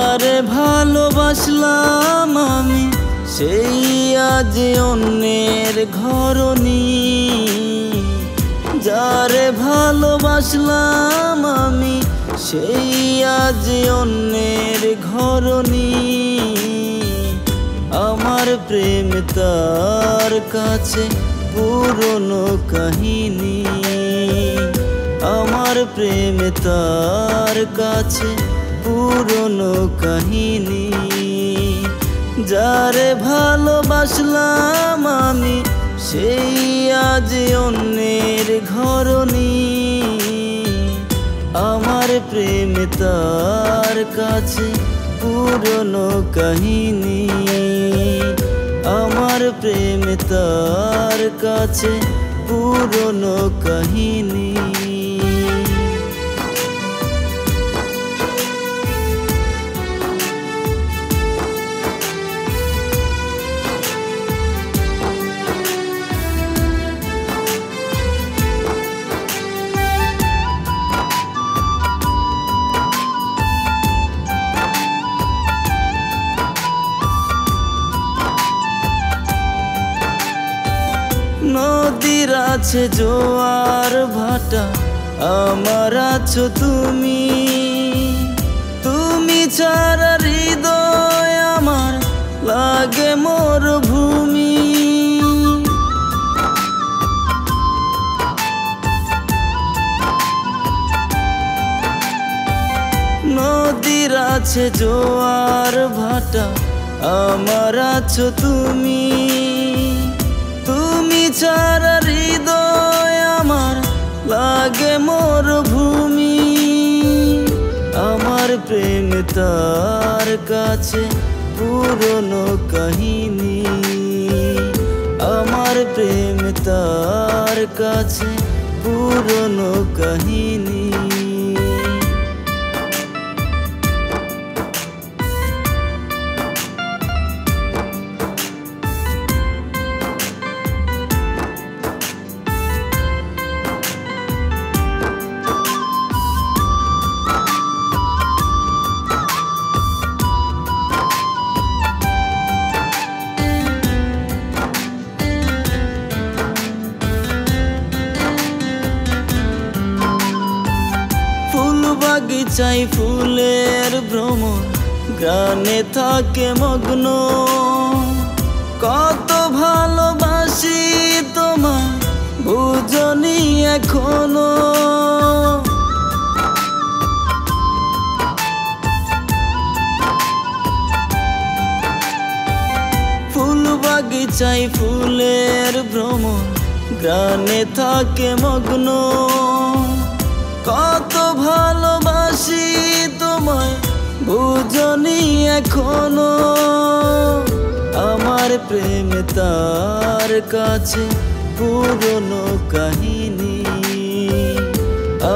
যারে ভালোবাসলাম আমি সেই আজ অন্যের ঘরনি। যারে ভালোবাসলাম আমি সেই আজ অন্যের ঘরনি। আমার প্রেম তার কাছে পুরনো কাহিনী। আমার প্রেম তার কাছে পুরনো কাহিনী। যারে ভালোবাসলাম আমি সেই আজ অন্যের ঘরনি। আমার প্রেম তার কাছে পুরনো কাহিনী। আমার প্রেম তার কাছে পুরনো কাহিনী। নদীর আছে জোয়ার ভাটা, আমার আছো তুমি। তুমি ছাড়া হৃদয় আমার লাগে মরুভূমি। নদীর আছে জোয়ার ভাটা, আমার আছো তুমি। তুমি ছাড়া হৃদয় আমার লাগে মরুভূমি। আমার প্রেম তার কাছে পুরনো কাহিনী। আমার প্রেম তার কাছে পুরনো কাহিনী। বাগিচাই ফুলের ভ্রমর, গানে থাকে মগ্ন। কত ভালোবাসি তোমায় বুঝনি এখনো। ফুল বাগিচাই ফুলের ভ্রমর, গানে থাকে মগ্ন। কত ভালোবাসি তোমায় বুঝনি এখনো। আমার প্রেম তার কাছে পুরনো কাহিনী।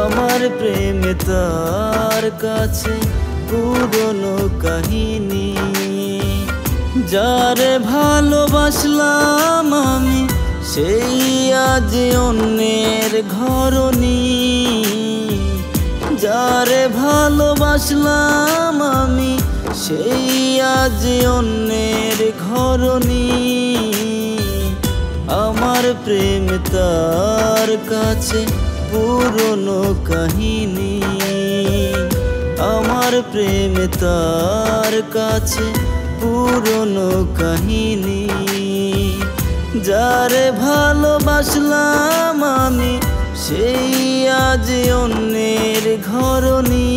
আমার প্রেম তার কাছে পুরনো কাহিনী। যারে ভালোবাসলাম আমি সেই আজ অন্যের ঘরনি। যারে ভালোবাসলাম আমি সেই আজ অন্যের ঘরনি। আমার প্রেম তার কাছে পুরনো কাহিনী। আমার প্রেম তার কাছে পুরনো কাহিনী। যারে ভালোবাসলাম আমি সেই আজ অন্যের ঘরনি।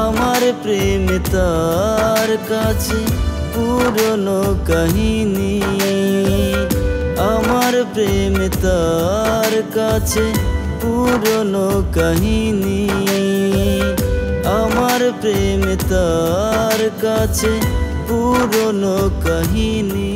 আমার প্রেম তার কাছে পুরনো কাহিনী। আমার প্রেম তার কাছে পুরনো কাহিনী। আমার প্রেম তার কাছে পুরনো কাহিনী।